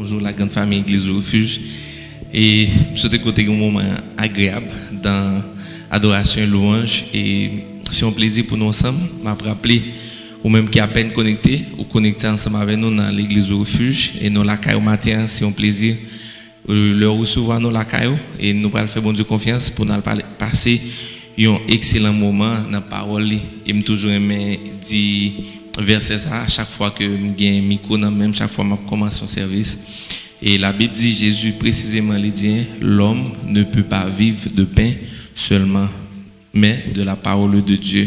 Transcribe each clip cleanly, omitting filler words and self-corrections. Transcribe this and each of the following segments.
Bonjour la grande famille Église du Refuge. Et je souhaite côté un moment agréable dans adoration et louange. Et c'est un plaisir pour nous ensemble. Je m'ai rappelé, ou même qui à peine connecté, ou connecté ensemble avec nous dans l'Église du Refuge. Et nous la caillou matin, c'est un plaisir de le recevoir nous la caillou. Et nous allons faire bon Dieu confiance pour nous passer un excellent moment dans la parole. Et je toujours aimé dire verset ça à chaque fois que je gagne un micro, même chaque fois que je commence un service. Et la Bible dit, Jésus précisément il dit, l'homme ne peut pas vivre de pain seulement, mais de la parole de Dieu.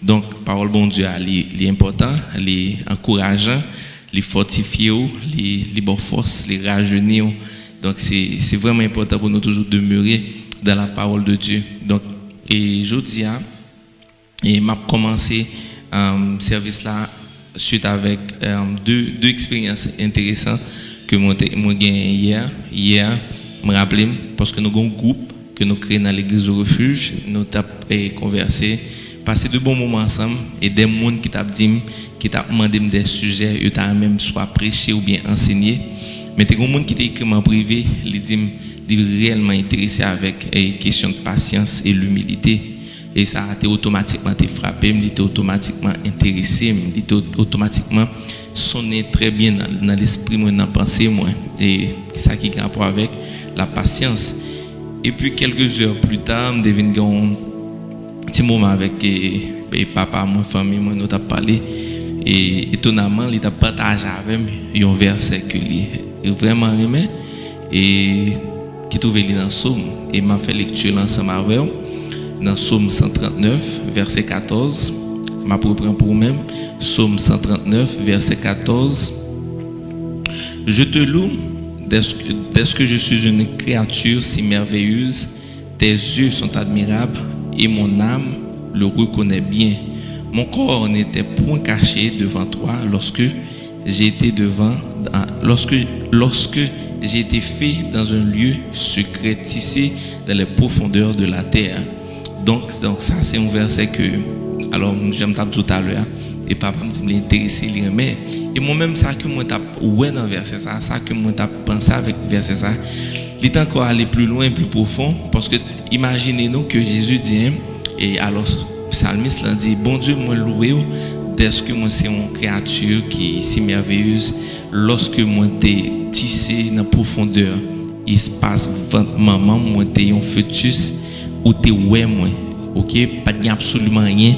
Donc, parole bon Dieu, elle est importante, elle est encourageante, elle est fortifiée, elle est bonne force, elle est rajeunir. Donc, c'est vraiment important pour nous toujours demeurer dans la parole de Dieu. Donc, et je dis, et m'a commencé service là suite avec deux expériences intéressantes que moi gagné hier me rappeler parce que nous avons un groupe que nous créons dans l'église du refuge, nous avons conversé, passé de bons moments ensemble et des gens qui t'ont dit, qui t'ont demandé des sujets, ils t'ont même soit prêché ou bien enseigné, mais des gens qui t'ont écrit en privé, ils disent réellement intéressé avec les questions de patience et l'humilité. Et ça a été automatiquement frappé, il était automatiquement intéressé, il était automatiquement sonné très bien dans l'esprit, dans la pensée. Et ça qui a rapport avec la patience. Et puis quelques heures plus tard, je devine un petit moment avec papa, ma famille, nous avons parlé. Et étonnamment, il a partagé avec moi un verset que il vraiment aimé et qui trouvait dans le psaume. Et m'a fait lecture ensemble avec eux. Dans Psaume 139, verset 14, je reprends pour vous-même. Psaume 139, verset 14. Je te loue, dès que je suis une créature si merveilleuse, tes yeux sont admirables et mon âme le reconnaît bien. Mon corps n'était point caché devant toi lorsque j'ai été j'ai été fait dans un lieu secret tissé dans les profondeurs de la terre. Donc ça c'est un verset que alors j'aime tout à l'heure et papa me dit me intéressé mais et moi-même ça que moi t'a ouais dans verset ça que moi t'a pensé avec verset ça il est encore aller plus loin plus profond parce que imaginez-nous que Jésus dit et alors psalmiste l'a dit bon Dieu moi loué dès que moi c'est une créature qui est si merveilleuse lorsque moi t'ai tissé dans profondeur espace maman moi t'ai un fœtus ou t'es ouais moi, ok, pas de absolument rien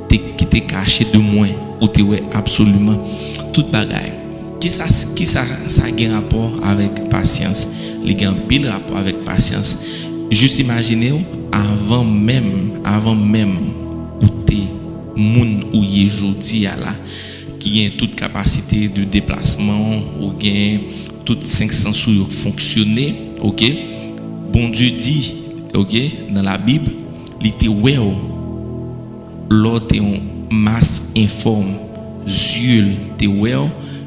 qui t'est caché de moi, ou t'es ouais absolument toute bagaille. Qui ça a un rapport avec patience, il a un pile rapport avec patience. Juste imaginez avant même où t'es moun ou yé jodi là qui a toute capacité de déplacement ou gain toutes 5 sens fonctionner, ok, bon Dieu dit ok, dans la Bible, il était ouais, l'autre est en masse informe, yeux, il était ouais,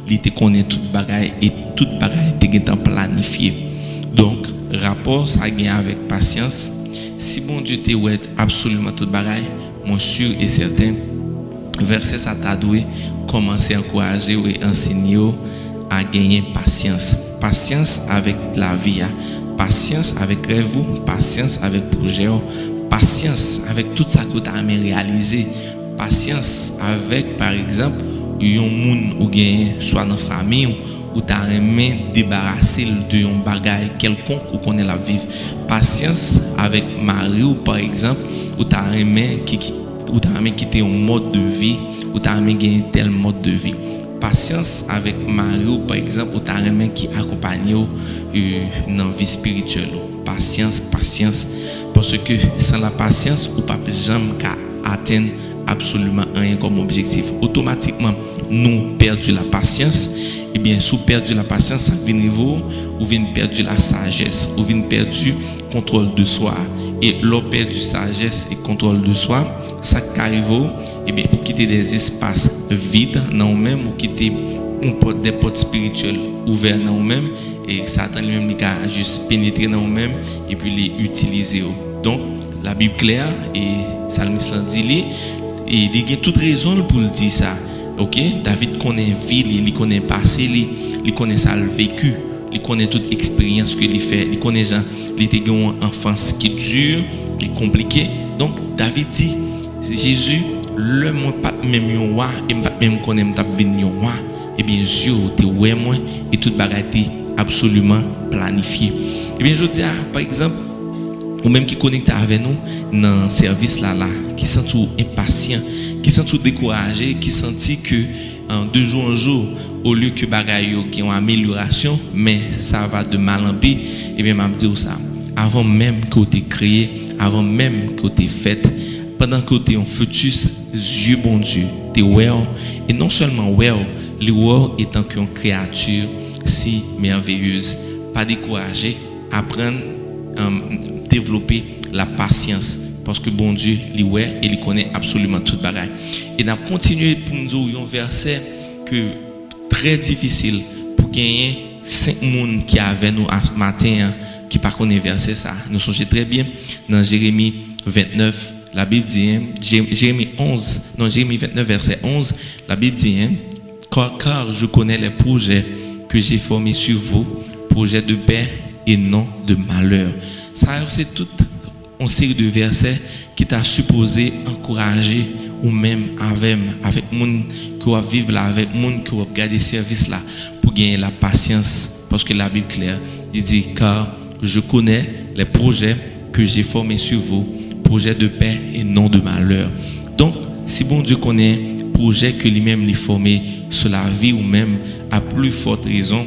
il te connaît toute bagaille et toute bagaille était planifiée. Donc, rapport ça gagne avec patience. Si bon Dieu te ouais absolument toute bagaille, mon sûr et certain, verset ça t'a doué, commencer à encourager et enseigner à gagner patience. Patience avec la vie. Patience avec rêve, patience avec projet, patience avec tout ça que tu as réalisé, patience avec par exemple un monde ou gain soit dans la famille ou tu as aimé débarrasser de un bagage quelconque ou connaît la vivre, patience avec mari ou par exemple ou tu as aimé quitter un mode de vie ou tu as aimé gagner tel mode de vie. Patience avec Mario, par exemple, ou ta reine qui accompagne dans la vie spirituelle. Patience, parce que sans la patience, ou pas jamais atteindre absolument rien comme objectif. Automatiquement, nous perdons la patience. Et bien, si vous perdez la patience, ça vient niveau, ou vient perdre la sagesse, ou vient perdre le contrôle de soi. Et l'on perd du sagesse et contrôle de soi, ça arrive, et bien, ou quitter des espaces vides dans nous-mêmes, ou quitter des portes spirituelles ouvertes dans nous-mêmes, et Satan lui-même il a juste pénétrer dans nous-mêmes et puis les utiliser. Donc, la Bible claire, et Psalmiste l'a dit, et il a toute raison pour le dire ça. Ok, David connaît ville, il connaît passé, il connaît ça le vécu. il connaît toute expérience que il fait, il connaît gens, il était une enfance qui est dure et compliquée. Donc David dit Jésus, le moi pas même yon roi et pas même connaît m't'a vinn yon roi, et bien Dieu te ouais moi et toute bagarre absolument planifiée. Et bien je dis par exemple ou même qui connecte avec nous dans le service là, qui sont tout impatients, qui sont tout découragés, qui sentent que de jour en jour, au lieu que bagaille qui ont amélioration, mais ça va de mal en pis, et bien m'a dit ça. Avant même que tu créé, avant même que tu fait, pendant que tu es en fœtus, Dieu bon Dieu, tu es well, et non seulement well, le well étant qu'une créature si merveilleuse, pas décourager, apprendre développer la patience parce que bon Dieu lui ouais et il connaît absolument toute bagaille. Et n'a continué pour nous dire un verset que très difficile pour gagner 5 personnes qui avaient nous ce matin qui pas connaît verset ça. Nous songez très bien dans Jérémie 29, la Bible dit Jérémie 29 verset 11, la Bible dit car je connais les projets que j'ai formés sur vous, projets de paix et non de malheur. Ça, c'est toute une série de versets qui t'a supposé encourager ou même avec monde qui va vivre là, avec monde qui va garder service là pour gagner la patience. Parce que la Bible claire, il dit car je connais les projets que j'ai formés sur vous, projets de paix et non de malheur. Donc, si bon Dieu connaît projet que lui-même lui formé sur la vie ou même à plus forte raison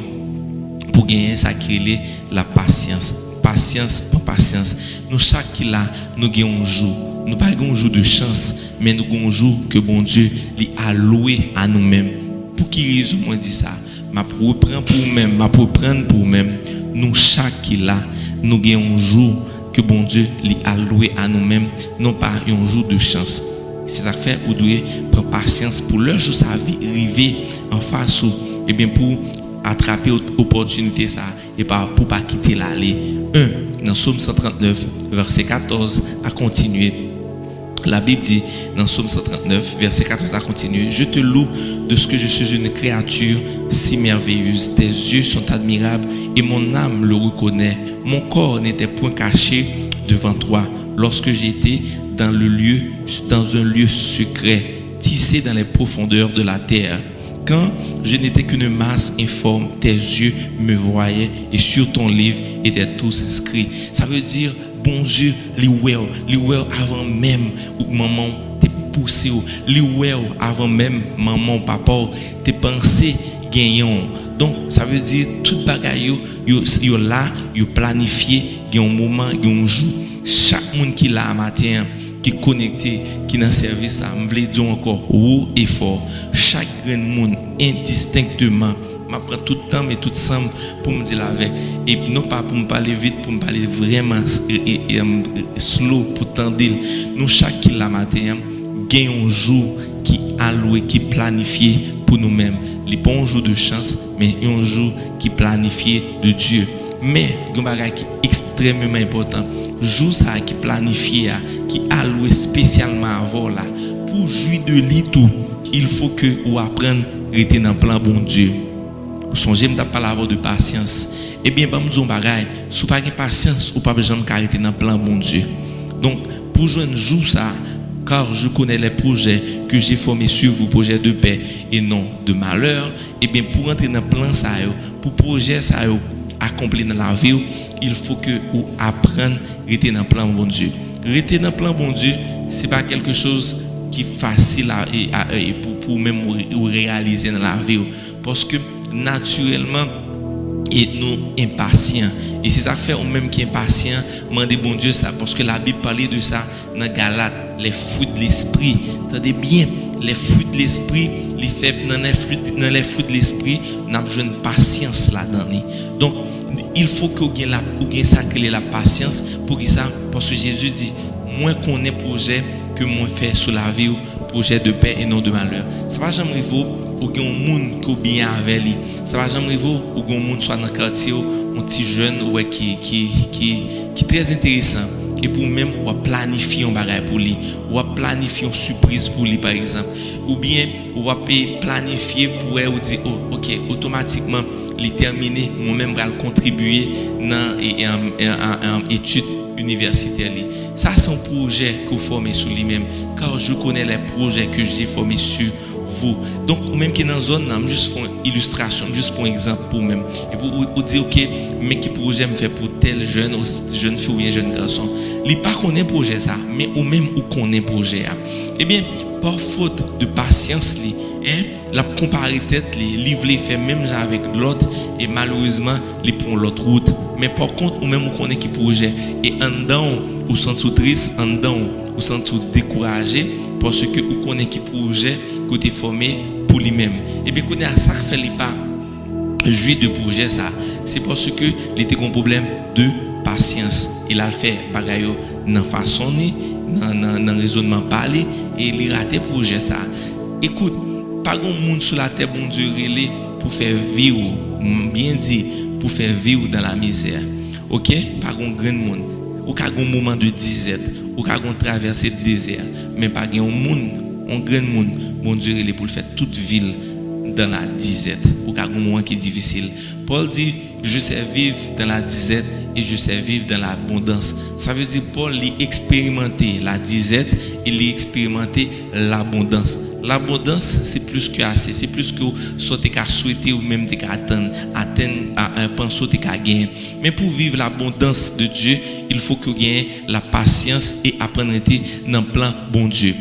pour gagner ça qui est la patience. Patience, pas patience. Nous chaque qui là, nous gagnons un jour. Nous pas un jour de chance, mais nous gagnons un jour que bon Dieu lui a loué à nous-mêmes. Pour qui raison moi dit ça? Ma pour prendre pour même, ma pour prendre pour même. Nous chaque qui là, nous gagnons un jour que bon Dieu lui a loué à nous-mêmes, non pas un jour de chance. C'est ça que fait ou doit prendre patience pour le jour sa vie arriver en face ou et bien pour attraper l'opportunité ça et pas pour pas quitter l'allée. Dans Psaume 139 verset 14 à continuer. La Bible dit dans Psaume 139 verset 14 à continuer, je te loue de ce que je suis une créature si merveilleuse, tes yeux sont admirables et mon âme le reconnaît, mon corps n'était point caché devant toi lorsque j'étais dans un lieu secret tissé dans les profondeurs de la terre. Quand je n'étais qu'une masse informe, tes yeux me voyaient et sur ton livre étaient tous inscrits. Ça veut dire, bon Dieu, li well avant même où maman t'es poussé, li well avant même maman ou papa t'es pensé gagnant. Donc ça veut dire toute bagaille yo là, yo planifié, il y a un moment, il y a un jour. Chaque monde qui là matin qui est connecté, qui est dans le service là, je veux dire encore haut et fort. Chaque grand monde, indistinctement, je prends tout le temps, mais tout ensemble pour me dire avec. Et non pas pour me parler vite, pour me parler vraiment slow, pour tendre. Nous, chaque qui là matin, gagne un jour qui alloué, qui planifié pour nous-mêmes. Ce n'est pas un jour de chance, mais un jour qui est planifié de Dieu. Mais, il y a un bagage qui est extrêmement important. Jour ça qui planifié, qui alloué spécialement avant là, pour jouir de lui tout, il faut que vous appreniez à rester dans le plan bon Dieu. Songez me parler de patience. Eh bien, bah me bagaille, si vous n'avez pas de patience, vous n'avez pas besoin de rester dans le plan bon Dieu. Donc, pour jouer un jour ça, car je connais les projets que j'ai formés sur vous, projets de paix et non de malheur. Eh bien, pour entrer dans le plan ça, pour projet ça accomplir dans la vie, il faut que vous appreniez à rester dans le plan bon Dieu. Rester dans le plan bon Dieu, ce n'est pas quelque chose qui est facile pour même réaliser dans la vie. Parce que naturellement, et nous impatients. Et c'est ça fait ou même qui est impatient, demandez bon Dieu ça. Parce que la Bible parlait de ça dans Galates, les fruits de l'esprit. Attendez bien, les fruits de l'esprit, les faits dans les fruits de l'esprit, nous avons besoin de patience là-dedans. Donc, il faut que vous ayez sacré la patience pour ça. Parce que Jésus dit, moins qu'on ait projet que moins fait sur la vie, projet de paix et non de malheur. Ça va jamais arriver ou qu'il y ait un monde qui est bien avec lui. Ça va jamais arriver ou qu'il y ait un monde soit dans le quartier, un petit jeune qui est très intéressant. Et pour même, on va planifier un bagage pour lui, on va planifier une surprise pour lui par exemple. Ou bien, on va planifier pour elle ou dire, oh, ok, automatiquement, les terminer, moi-même vais contribuer dans une étude universitaire. Ça, c'est un projet que vous formez sur lui-même, car je connais les projets que j'ai formés sur vous. Donc, même qui est dans la zone, je juste fais une illustration, juste pour exemple pour même. Et pour vous dire, ok, mais qui projet me fait pour tel jeune fille ou bien jeune garçon. Il pas connaît projet ça, mais ou même ou connaît projet. Eh bien, par faute de patience, la comparer tête, les voulait faire même avec l'autre et malheureusement, les prend l'autre route. Mais par contre, ou même ou connaît qui projet et en dedans, ou senti triste, en dedans, ou senti découragé parce que ou connaît qui projet que tu es formé pour lui-même. Et bien, connaît ça fait les pas jouer de projet ça. C'est parce que il était un problème de patience. Il a fait bagaille dans façon dans raisonnement parler et il a raté projet ça. Écoute, pas grand monde sur la terre bon Dieu relé pour faire vivre, bien dit, pour faire vivre dans la misère. OK? Pas grand monde. Ou ka un moment de disette, ou ka traverser le désert, mais pas grand monde, un grand monde, bon Dieu relé pour faire toute ville dans la disette. Ou ka un moment qui est difficile. Paul dit, je sais vivre dans la disette et je sais vivre dans l'abondance. Ça veut dire Paul a expérimenté la disette et il a expérimenté l'abondance. L'abondance, c'est plus que assez, c'est plus que ce que tu as souhaité ou même tu as atteindre un penser que tu as gagné. Mais pour vivre l'abondance de Dieu, il faut que tu gagnes la patience et apprendre à être dans le plan bon Dieu.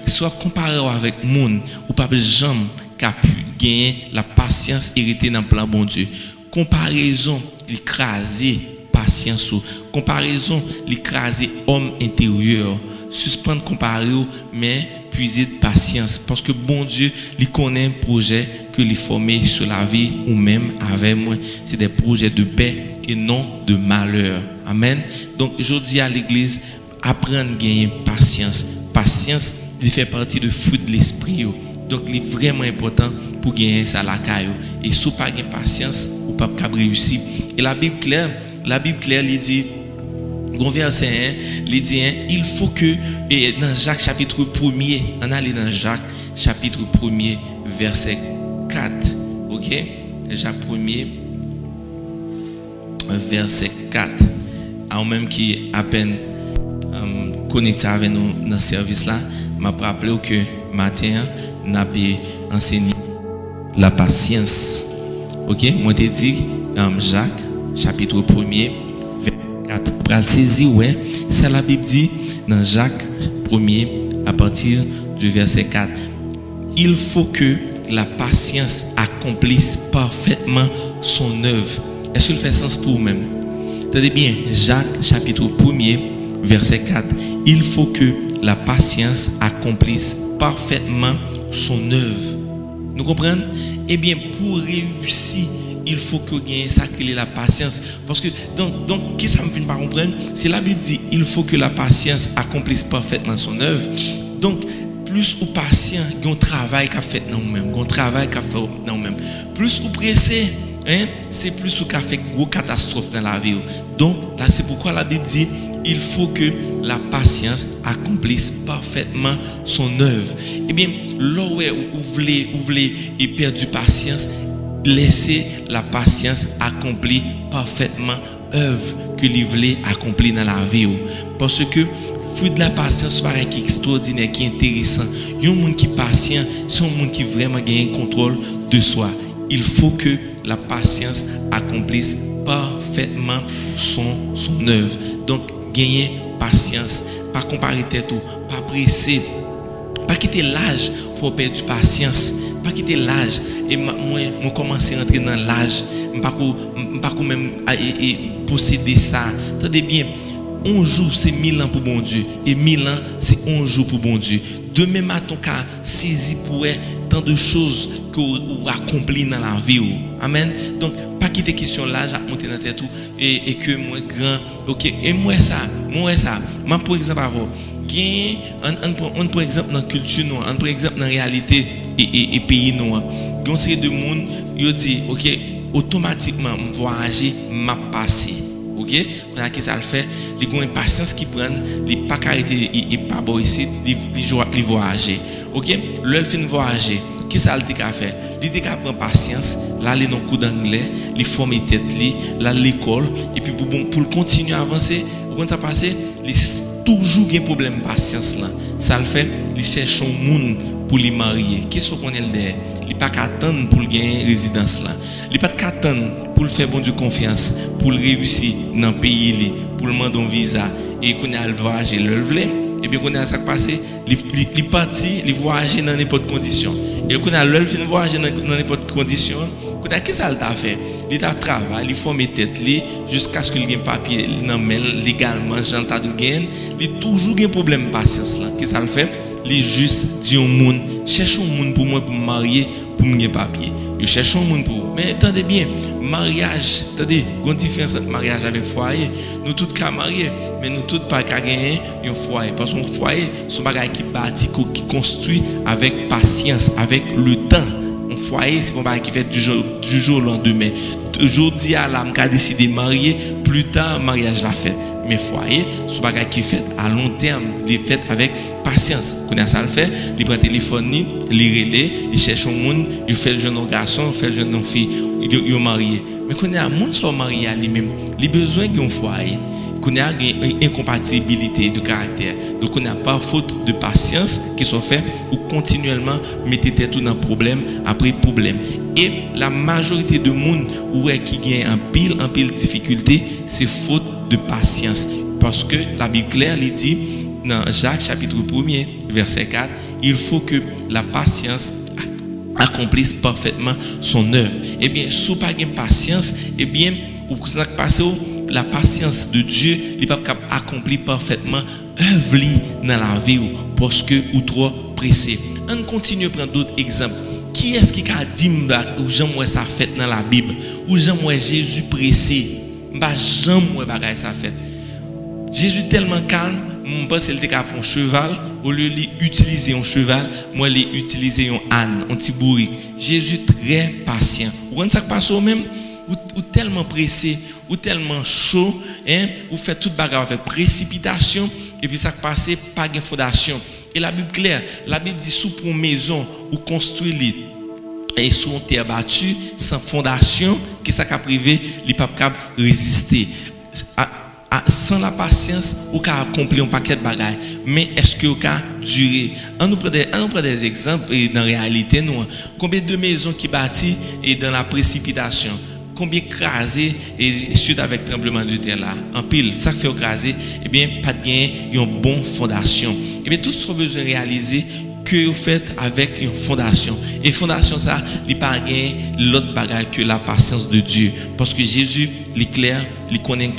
Soit comparé avec le monde, ou pas jamais qui a pu gagner la patience et rester dans le plan bon Dieu. Comparaison, l'écraser patience, comparaison, l'écraser homme intérieur. Suspendre comparer, mais puiser de patience. Parce que bon Dieu, il connaît un projet que il formé sur la vie ou même avec moi. C'est des projets de paix et non de malheur. Amen. Donc, je dis à l'église, apprendre à gagner patience. Patience, il fait partie de fruit de l'esprit. Donc, il est vraiment important pour gagner ça la caillou. Et si vous n'avez pas de patience, vous ne pouvez pas réussir. Et la Bible claire, il dit, verset 1, il dit, il faut que, et dans Jacques chapitre 1er, on allait dans Jacques chapitre 1er, verset 4. Ok? Jacques 1er, verset 4. En même qui est à peine connecté avec nous dans ce service-là, m'a rappelé que matin, on a enseigné la patience. Ok? Moi, je dit, Jacques chapitre 1er, 4. Pour le saisir, ouais, ça la Bible dit dans Jacques 1er à partir du verset 4. Il faut que la patience accomplisse parfaitement son œuvre. Est-ce qu'il fait sens pour vous-même? Tenez bien, Jacques chapitre 1er, verset 4. Il faut que la patience accomplisse parfaitement son œuvre. Nous comprenons? Eh bien, pour réussir, il faut que gagne ça qu'il ait la patience. Parce que, donc, qu'est-ce que ça me fait pas comprendre? C'est la Bible dit, il faut que la patience accomplisse parfaitement son œuvre. Donc, plus ou patient, il y a un travail qu'a fait dans nous-mêmes, un travail qu'a fait dans nous-mêmes. Plus ou pressé, c'est plus ou qu'a fait une grosse catastrophe dans la vie. Donc, là, c'est pourquoi la Bible dit, il faut que la patience accomplisse parfaitement son œuvre. Eh bien, là où vous voulez et perdre patience, laissez la patience accomplir parfaitement l'œuvre que vous voulez accomplir dans la vie. Parce que fruit de la patience, c'est qui est extraordinaire, qui est intéressant. Il y a un monde qui est patient, c'est un monde qui vraiment gagne contrôle de soi. Il faut que la patience accomplisse parfaitement son œuvre. Donc, gagner patience, pas comparer tête ou pas presser, pas quitter l'âge, faut perdre patience, pas quitter l'âge. Et moi commence à rentrer dans l'âge, pas même posséder ça. Attendez bien, 11 jours c'est 1000 ans pour bon Dieu et 1000 ans c'est 11 jours pour bon Dieu. Demain matin, qu'a saisi pour tant de choses que vous accomplissez dans la vie. Amen. Donc, pas quitter question là, j'ai monté dans la tête et que moi grand. OK, et moi ça, moi par exemple avant, on par exemple dans la culture noire, on par exemple dans la réalité et pays noir. Il y a une série de monde, ils dit OK, automatiquement voyager m'a passé. OK, voilà qui ça le fait, les gens impatience qui prennent, les pas arrêter et pas bon ici, les voyager. OK, le fin voyager, qui ça le a fait? Il a prendre patience, là aller dans cours d'anglais, il former tête là l'école et puis pour continuer à avancer, quand ça passé, il toujours un problème patience là. Ça le fait, il cherche un monde pour les marier. Qu'est-ce qu'on est derrière? Il pas qu'attendre pour gagner résidence là. Il pas qu'attendre pour faire bon Dieu confiance, pour réussir dans le pays, pour demander un visa et qu'on a le voyage le voulait. Et bien qu'on a ça passé, il parti, il voyager dans n'importe condition. Et qu'on a le fin voyager dans n'importe condition, qu'on a qu'est-ce qu'il a fait? Il a travaillé, il forme tête jusqu'à ce qu'il ait un papier légalement, j'entends de gain, il toujours un problème de patience là. Qu'est-ce qu'il fait? Il juste dit au monde, cherche un monde pour moi pour me marier, pour me papier. Je cherche un monde pour. Mais attendez bien, mariage, attendez, il y a une différence entre mariage avec foyer. Nous tous qu'à marier, mais nous tous pas qu'à gagner un foyer. Parce qu'un foyer, c'est un bagage qui bâtit, qui construit avec patience, avec le temps. Un foyer, c'est un bagage qui fait du jour au lendemain. Aujourd'hui, à l'âme, qu'a décidé de marier, plus tard, mariage l'a fait. Mais foyer, c'est un bagage qui fait à long terme, il fait avec patience. Quand ça le fait, il prend le téléphone, il relève, il cherche un monde, il fait le jeune garçon, il fait le jeune fille, il est marié. Mais quand il y a un monde qui sont mariés à lui-même, il a besoin d'un foyer. Qu'on a une incompatibilité de caractère. Donc on n'a pas faute de patience qui sont faits ou continuellement mettez tout dans problème après problème. Et la majorité de monde qui gagne en pile difficulté, c'est faute de patience. Parce que la Bible claire lui dit dans Jacques chapitre 1er verset 4, il faut que la patience accomplisse parfaitement son œuvre. Eh bien, si vous n'avez pas de patience, eh bien, vous avez passé la patience de Dieu, il n'est pas accompli parfaitement œuvre dans la vie parce que ou trop pressé. On continue à prendre d'autres exemples. Qui est-ce qui a dit ou jamais ça fait dans la Bible ou jamais Jésus pressé, jamais bagay ça fait. Jésus tellement calme, je pense qu'il était un cheval, au lieu d'utiliser un cheval, moi il utiliser un âne, un petit bourrique. Jésus très patient. Vous voyez ça passe au même ou tellement pressé, ou tellement chaud, hein, ou fait toute bagarre avec précipitation, et puis ça passe pas de fondation. Et la Bible claire, la Bible dit sous pour une maison ou construire et sous une terre battue, sans fondation, qui ça a privé, il pas capable résister. Sans la patience, on peut accomplir un paquet de bagages. Mais est-ce que on peut durer? On nous prend des exemples et dans la réalité, nous, combien de maisons qui bâties et dans la précipitation? Combien crasé et suite avec tremblement de terre là en pile ça fait craser et bien pas de gain une bonne fondation et bien tout ce qu'on besoin réaliser que vous faites avec une fondation et fondation ça il pas gain l'autre bagage que la patience de Dieu parce que Jésus il clair il connaît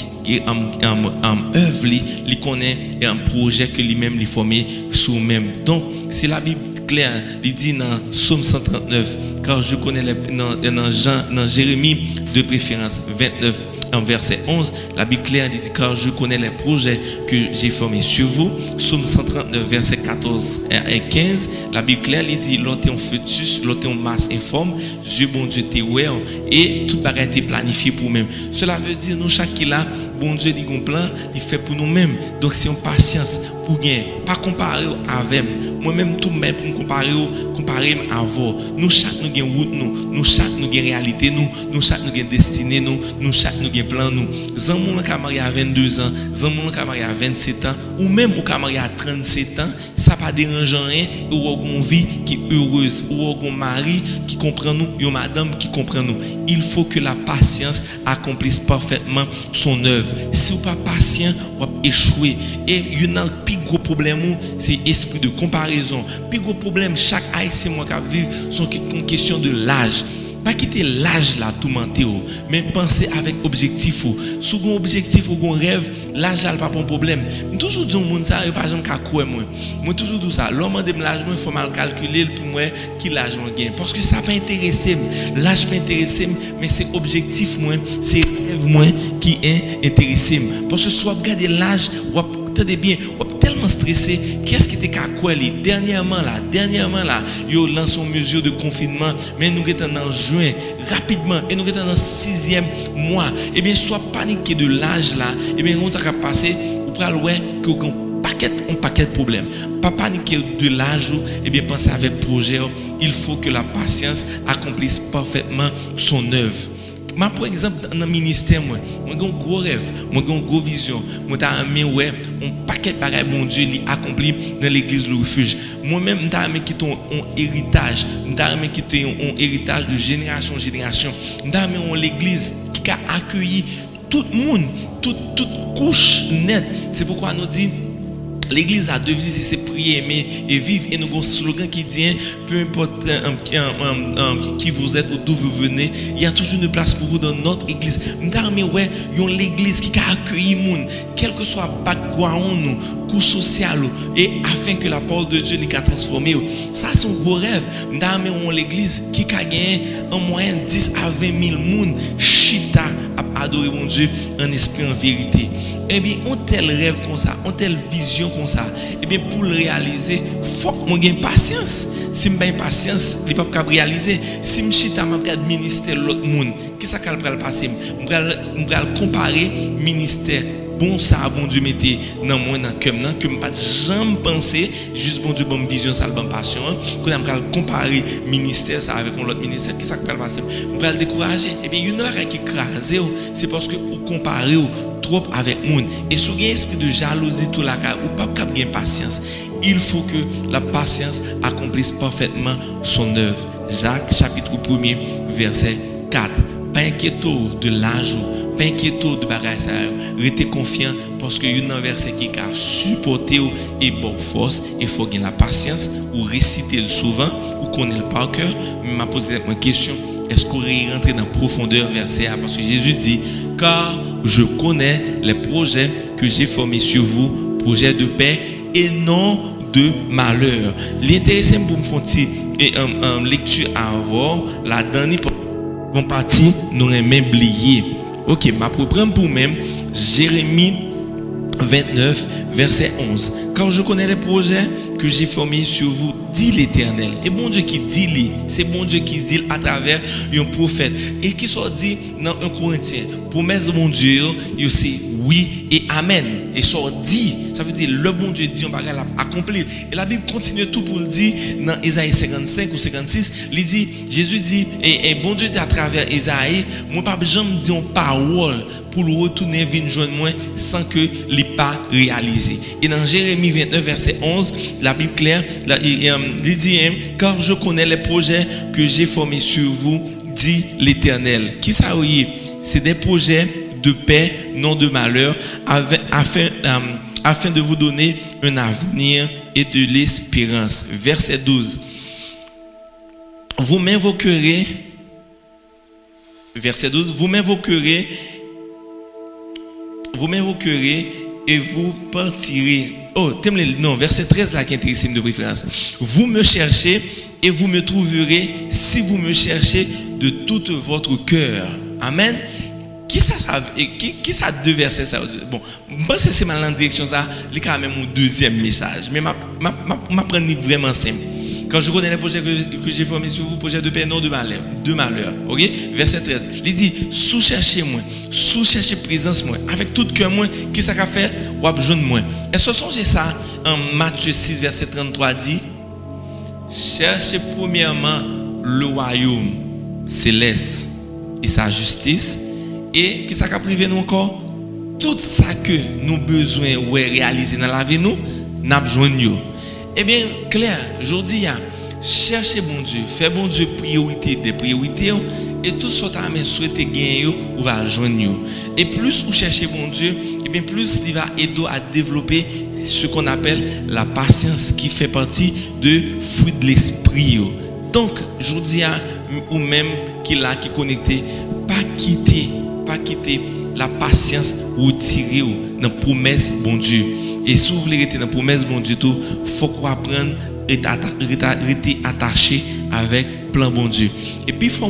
en œuvre il connaît un projet que lui-même il formé sur même donc c'est la Bible claire il dit dans Psaume 139 car je connais dans Jérémie de préférence 29 en verset 11 la Bible claire dit car je connais les projets que j'ai formés sur vous. Psaume 139 verset 14 et 15 la Bible claire dit l'autre en fœtus l'autre en masse informe Dieu bon Dieu t'es ouais et toute bagarre est planifiée pour nous-mêmes. Cela veut dire nous chaque qui là bon Dieu dit un plan il fait pour nous-mêmes donc c'est une patience pour gagner pas comparer avec moi-même tout même pour comparer à vous nous chaque nous gain route nous chaque nous gain réalité nous chaque nous gain destinée nous chaque nous gain plan nous zamon qui marié à 22 ans zamon qui marié à 27 ans ou même ou qui marié à 37 ans ça pas dérangeant rien ou une vie qui heureuse ou un mari qui comprend nous une madame qui comprend nous il faut que la patience accomplisse parfaitement son œuvre si vous pas patient vous échouer et il y a un plus gros problème c'est esprit de comparaison plus gros problème chaque haïtien moi qui vivre sont une question de l'âge. Pas quitter l'âge là tout mentir mais penser avec objectif sous un objectif ou un rêve l'âge là pas un problème toujours dire au monde ça pas jamais qu'à quoi moi toujours dis ça l'homme de l'âge il faut mal calculer pour moi qui l'âge moi gagne parce que ça pas intéressé l'âge pas intéressé mais c'est objectif moi c'est rêve moi qui est intéressé parce que soit regarder l'âge ou attendez bien tellement stressé qu'est-ce qui était qu'à quoi dernièrement là yo lance une mesure de confinement mais nous sommes en juin rapidement et nous sommes dans le 6e mois et bien soit paniqué de l'âge là et bien on ça va passer ou pral ouais que paquet paquet de problèmes. Pas paniquer de l'âge, et bien penser avec projet, il faut que la patience accomplisse parfaitement son œuvre. Moi, par exemple, dans le ministère, moi j'ai un gros rêve, moi j'ai une grosse vision. Moi, j'ai un paquet de bagages, mon Dieu, il accompli dans l'église Le Refuge. Moi-même, j'ai quitté un héritage. J'ai quitté un héritage de génération en génération. J'ai l'église qui a accueilli tout le monde, toute couche nette. C'est pourquoi nous dit l'église a deux visites, c'est prier, aimer et vivre. Et nous avons un slogan qui dit peu importe qui vous êtes ou d'où vous venez, il y a toujours une place pour vous dans notre église. Nous avons l'église qui a accueilli les gens, quel que soit le background, nous, couche sociale, et afin que la parole de Dieu les transformé. Ça, c'est un gros rêve. Nous avons l'église qui a gagné en moyenne 10 à 20 000 personnes chita à adorer mon Dieu en esprit, en vérité. Eh bien, on tel rêve comme ça, on telle vision comme ça. Eh bien, pour le réaliser, il faut que je gagne patience. Si je n'ai pas patience, je ne peux pas réaliser. Si je suis dans ministère de l'autre monde, qu'est-ce que je vais passer? Je vais comparer ministère. Bon, ça, bon Dieu, mettez dans moi, dans que je ne pas jamais penser, juste bon Dieu, bonne vision, ça, bonne passion. Quand je vais comparer ministère ça avec l'autre ministère, qu'est-ce que je vais passer? Je vais le décourager. Eh bien, une chose qui crase, c'est parce que vous comparez trop avec le monde. Et si vous avez un esprit de jalousie, tout là, ou pas de patience, il faut que la patience accomplisse parfaitement son œuvre. Jacques, chapitre 1er, verset 4. Pas inquiétez-vous de l'âge, pas inquiétez-vous de bagaille ça. Restez confiant parce que y a un verset qui a supporté et bon force. Il faut gagner la patience ou réciter le souvent ou connaître le par cœur. Mais m'a posé une question. Est-ce qu'on est rentré dans la profondeur verset A? Parce que Jésus dit, car je connais les projets que j'ai formés sur vous, projets de paix et non de malheur. L'intéressant pour me faire une lecture à avoir, la dernière partie, nous aimons oublier. Ok, ma prendre pour même Jérémie 29, verset 11. Car je connais les projets que j'ai formés sur vous, dit l'Éternel. Et bon Dieu qui dit, c'est bon Dieu qui dit à travers un prophète. Et qui soit dit dans un Corinthien, promesse de mon Dieu, c'est oui et amen. Et soit dit, ça veut dire le bon Dieu dit, on va accomplir. Et la Bible continue tout pour le dire dans Isaïe 55 ou 56. Il dit, Jésus dit, et bon Dieu dit à travers Isaïe, moi pas jamais dire une parole pour le retourner venir joindre moi sans que l'ait pas réalisé. Et dans Jérémie 29 verset 11, la Bible claire, il dit car je connais les projets que j'ai formés sur vous, dit l'Éternel. Qui ça oui? C'est des projets de paix, non de malheur, afin de vous donner un avenir et de l'espérance. Verset 12. Vous m'invoquerez, verset 12, vous m'invoquerez et vous partirez. Oh, non, verset 13 là qui est intéressant de préférence. Vous me cherchez et vous me trouverez si vous me cherchez de tout votre cœur. Amen. Qui ça deux versets ça? Bon, je pense que c'est mal en direction ça, il y a quand même un deuxième message. Mais je prends vraiment simple. Quand je connais les projets que j'ai formés sur vous, projets de paix, non de malheur. Ok? Verset 13. Il dit, sous-cherchez-moi, sous-cherchez présence moi, avec tout cœur moi, qui ça qu'a fait, ou besoin de moi. Et ce songez ça en Matthieu 6, verset 33 dit, cherchez premièrement le royaume céleste et sa justice, et qui ça qu'a privé nous encore, tout ça que nous besoin de réaliser dans la vie nous, n'a besoin de nous. Eh bien, clair, je dis, cherchez bon Dieu, faites bon Dieu priorité des priorités, et tout ce que vous souhaitez gagner, vous va joindre. Et plus vous cherchez bon Dieu, et bien plus il va aider à développer ce qu'on appelle la patience, qui fait partie de fruit de l'esprit. Donc, je dis à ou même qui est connecté, pas quitter la patience ou tirer dans la promesse bon Dieu. Et si vous voulez rester dans la promesse bon Dieu, il faut qu'on apprenne à rester attaché avec le plan bon Dieu. Et puis, il faut un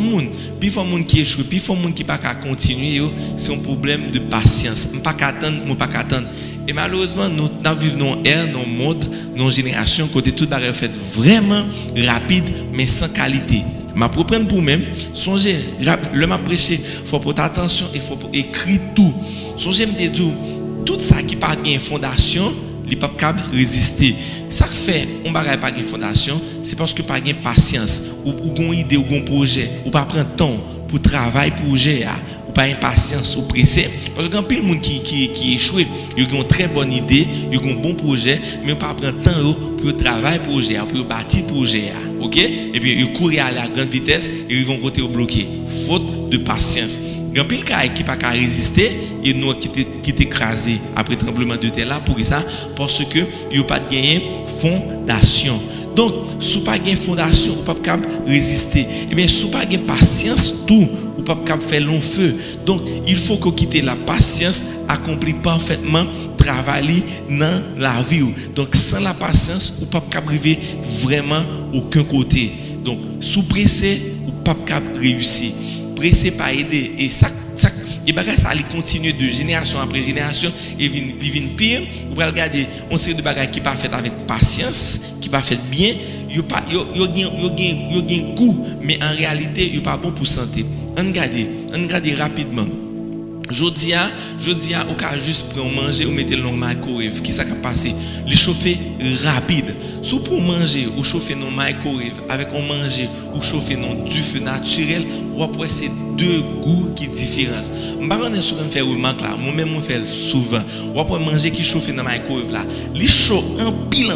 monde qui échoue, puis il faut un monde qui ne peut pas continuer, c'est un problème de patience. Je ne peux pas attendre. Et malheureusement, nous vivons dans l'ère, dans le monde, dans la génération, côté tout est fait vraiment rapide, mais sans qualité. Je peux prendre pour moi-même, songez, le m'a prêché, il faut porter attention et il faut écrire tout. Songez, me dire, tout ça qui n'a pas de fondation, il pas capable résister. Ça fait on bagaille pas de fondation, c'est parce que pas de patience ou une idée ou un projet ou pas prendre temps pour travailler pour gérer ou pas impatience ou pressé parce que quand pile monde qui échoue, il a une très bonne idée, il a un bon projet mais pas prendre temps pour travailler pour gérer, pour bâtir projet. OK? Et puis ils courent à la grande vitesse et ils vont côté bloqué. Faute de patience. Quand pile cas qui pas résister et nous qui écrasé après tremblement de terre là pour ça parce que il pas de gagner fondation. Donc sous pas gain fondation ou pas capable résister. Et bien sous pas gain patience tout ou pas capable faire long feu. Donc il faut que quitter la patience accomplir parfaitement travailler dans la vie. Donc sans la patience ou pas capable arriver vraiment aucun côté. Donc sous pressé ou pas capable réussir. Pressé pas aider et ça et bagage ça allait continuer de génération après génération et vient pire. Vous pouvez regarder on série de bagages qui pas fait avec patience, qui pas fait bien, yo gain goût mais en réalité yo pas bon pour santé. On regarde rapidement. Jodia ou ka juste prendre manger ou mettre dans le microwave qui ça qui passer les chauffer rapide sous pour manger ou chauffer dans le microwave avec on manger ou chauffer dans du feu naturel ou après c'est deux goûts qui différence m'pa connait souvent faire remarque là moi même on fait souvent ou après manger qui chauffer dans le microwave là les chaud en pile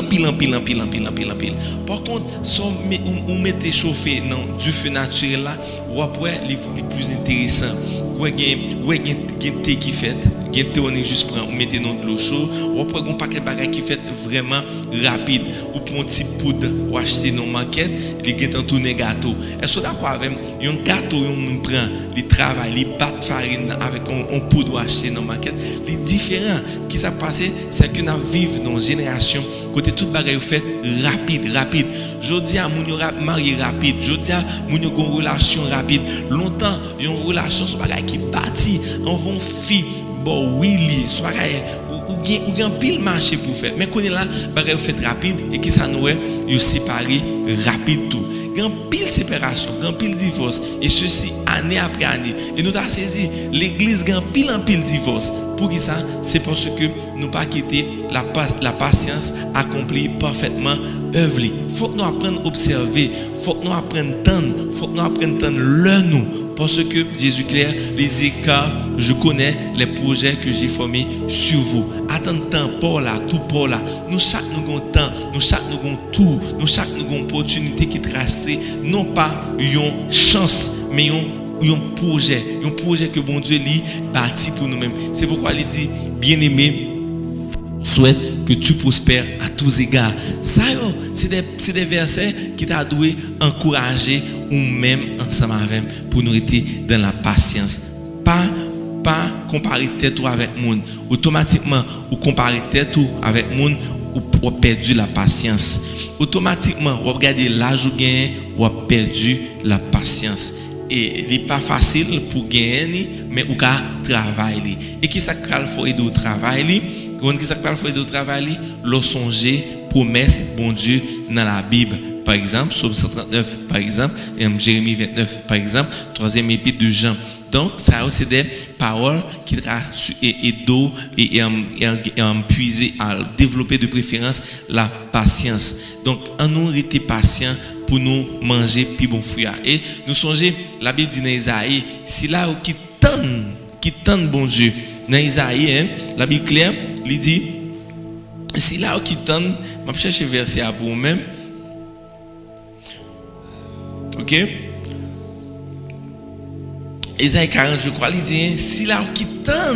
par contre si on mettez chauffer dans du feu naturel là ou après les plus intéressant ouais thé qui fait thé on est juste prend ou mettez dans de l'eau chaude ou après un paquet bagages qui fait vraiment rapide ou pour un petit poudre ou acheter dans market les gain tourner gâteau est-ce d'accord avec un gâteau on prend les travail les bat farine avec un poudre ou acheter dans market les différents qui ça passé c'est que nous vivons dans une génération côté tout bagaille fait rapide jodi a moun yo marié rapide jodi a moun yo gon relation rapide longtemps une relation sur bagaille qui bâti on vont fi bon oui sur bagaille ou gen pile marché pour faire mais connait là bagaille fait rapide et qui ça nous yo séparé rapide tout grand pile séparation grand pile divorce et ceci année après année et nous t'a saisi l'église grand pile en pile divorce pour qui ça c'est parce que nous pas quitter la patience accomplir parfaitement œuvre. Faut que nous apprendre observer, faut que nous apprendre tendre, faut que nous apprendre tendre le nous parce que Jésus clair lui dit car je connais les projets que j'ai formés sur vous. Attends temps pour là, tout pour là. Nous chaque nous avons temps, nous chaque nous avons tout, nous chaque nous avons opportunité qui tracée non pas une chance mais un projet que bon Dieu lui bâti pour nous-mêmes. C'est pourquoi il dit bien-aimé souhaite que tu prospères à tous égards. Ça c'est des versets qui t'a doué encourager ou même ensemble avec pour nous être dans la patience. Pas comparer tête avec monde. Automatiquement ou comparer tête avec monde ou perdu la patience. Automatiquement ou regarder l'âge ou gain ou perdu la patience. Et il n'est pas facile pour gagner mais ou ka travailler et qui ça faut aider au travail quand qui ça faut aider au travail le songer promesse bon Dieu dans la Bible par exemple Psaume 139 par exemple et Jérémie 29 par exemple 3e épître de Jean. Donc ça c'est des paroles qui aident et puiser à développer de préférence la patience. Donc en nous rester patient pour nous manger puis bon fruit. Et nous songez la Bible dit dans Isaïe si là qui tend bon Dieu dans Isaïe la Bible claire il dit si là qui tend m'a chercher verset pour vous-même. OK? Isaïe 40 je crois il dit si là qui tend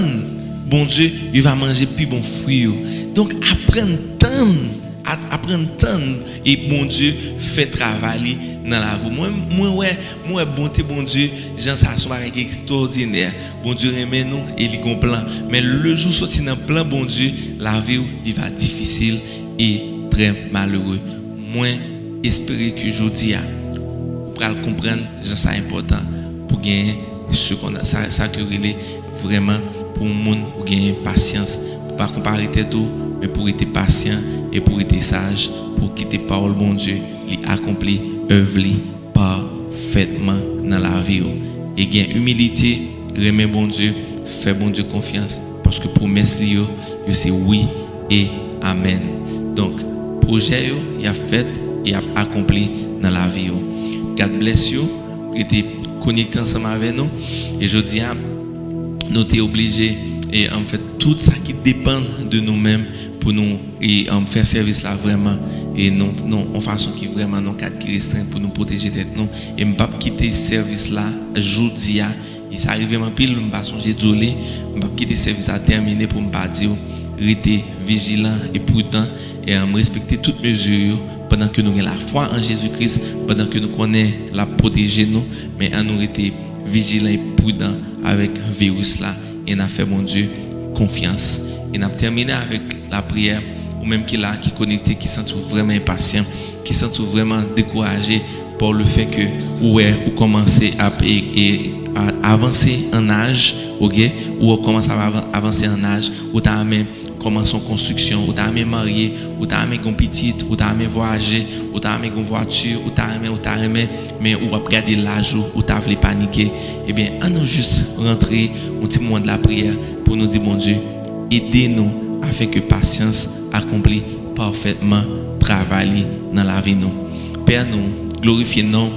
bon Dieu il va manger puis bon fruit. Donc apprendre temps et bon Dieu fait travailler dans la vie. Moi bonté bon Dieu, Jean ça son bagage extraordinaire. Bon Dieu remet nous et il gon plan. Mais le jour sorti dans plan bon Dieu, la vie il va difficile et très malheureux. Moi espérer que aujourd'hui pour comprendre Jean ça important pour gagner ce qu'on a ça que relais vraiment pour monde pour gagner patience, pour pas comparer tout mais pour être patient et pour être sage, pour quitter parole bon Dieu, lui accomplir œuvre parfaitement dans la vie. Et gain humilité, remet bon Dieu, fait bon Dieu confiance parce que promesse c'est oui et Amen. Donc, projet il a fait et a accompli dans la vie. God bless you. Il était connecté ensemble avec nous. Et je dis, nous sommes obligés et en fait tout ça qui dépend de nous-mêmes pour nous et faire service là vraiment et non en façon qui vraiment non cadre qui restreint pour nous protéger d'être nous et me pas quitter service là aujourd'hui et ça arrive vraiment pile me pas songer désolé me pas quitter service à terminer pour me pas dire rester vigilant et prudent et respecter toutes mesures pendant que nous avons la foi en Jésus-Christ, pendant que nous connaissons la protéger nous, mais à nous rester vigilants et prudents avec le virus là et n'a fait mon Dieu confiance. Et n'a terminé avec la prière ou même qui là qui connecté qui sont vraiment impatient, qui sont vraiment découragé par le fait que ou commencer à avancer en âge, OK, ou commence à avancer en âge ou t'as même commencer en construction, ou t'as même marié, ou t'as même une petite, ou t'as même voyager, ou t'as même une voiture, ou t'as même mais ou regarder l'âge ou t'as voulu paniquer. Eh bien, on nous juste rentrer au petit moment de la prière pour nous dire mon Dieu, aidez-nous afin que patience accomplit parfaitement travail dans la vie nous. Père, nous glorifions,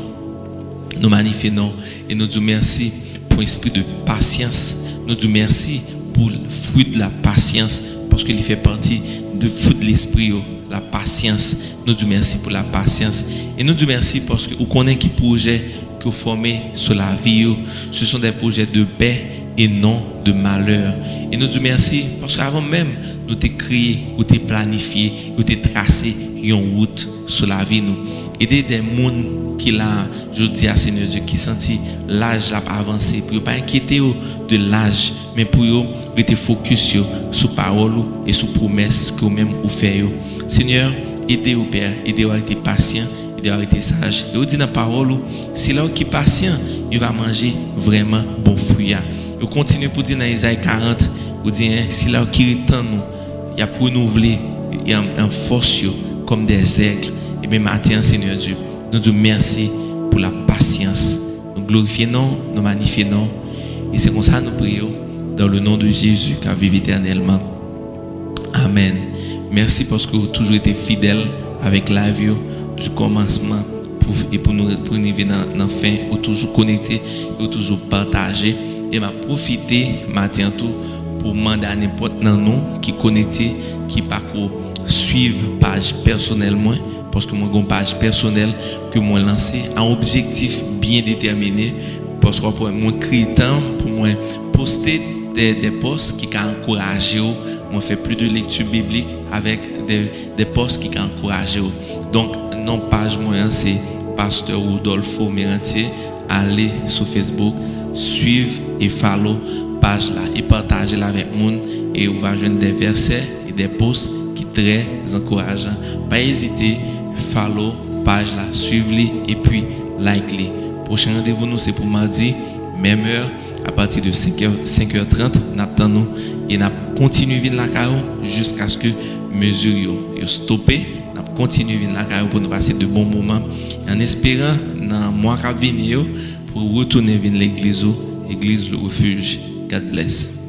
nous magnifions et nous disons merci pour l'esprit de patience. Nous disons merci pour le fruit de la patience parce qu'il fait partie du fruit de l'esprit, la patience. Nous disons merci pour la patience et nous disons merci parce que vous connaissez qui projet que vous formez sur la vie, ce sont des projets de paix et non de malheur. Et nous disons merci parce qu'avant même nous t'ai créé, nous t'ai planifié, nous t'ai tracé une route sur la vie nous. Aider des gens qui là, je dis à Seigneur Dieu, qui sentit l'âge a avancé, pour ne pas inquiéter de l'âge, mais pour rester focus sur parole et sur promesses que vous-même vous faites. Seigneur, aidez-vous Père, aidez-vous à être patient, aidez-vous à être sage. Et vous dites dans la parole, si là qui est patient, il va manger vraiment bon fruit. Vous continuez pour dire dans Isaïe 40, vous dites si là qui est temps nous, il y a pour renouveler, il y a un force comme des aigles. Et bien matin, Seigneur Dieu, nous disons merci pour la patience. Nous glorifions, nous magnifions. Et c'est comme ça que nous prions dans le nom de Jésus qui vit éternellement. Amen. Merci parce que vous avez toujours été fidèle avec la vie du commencement pour nous venir dans la fin, ou toujours connecté, ou toujours partagé. Et m'a profité matin tout pour demander à n'importe nous qui connecté, qui parcourt suivre page personnellement. Parce que moi, j'ai une page personnelle que moi lancé un objectif bien déterminé. Parce que pour moi, créer temps, pour moi, poster des posts qui encouragent. Moi, faire plus de lecture biblique avec des posts qui encouragent. Donc, non page moi, c'est Pasteur Rodolfo Mérantier. Allez sur Facebook, suivre et follow page là et partager avec le monde. Et vous va joindre des versets et des posts qui sont très encourageants. Pas hésiter. Follow page là, suivez-les et puis like-les. Prochain rendez-vous nous c'est pour mardi, même heure à partir de 5h30, nous et nous continuons à venir la carrière jusqu'à ce que mesure yo stoppé, nous continuons à venir la carrière pour nous passer de bons moments en espérant dans mois qui venir pour retourner vers l'église le refuge. God bless.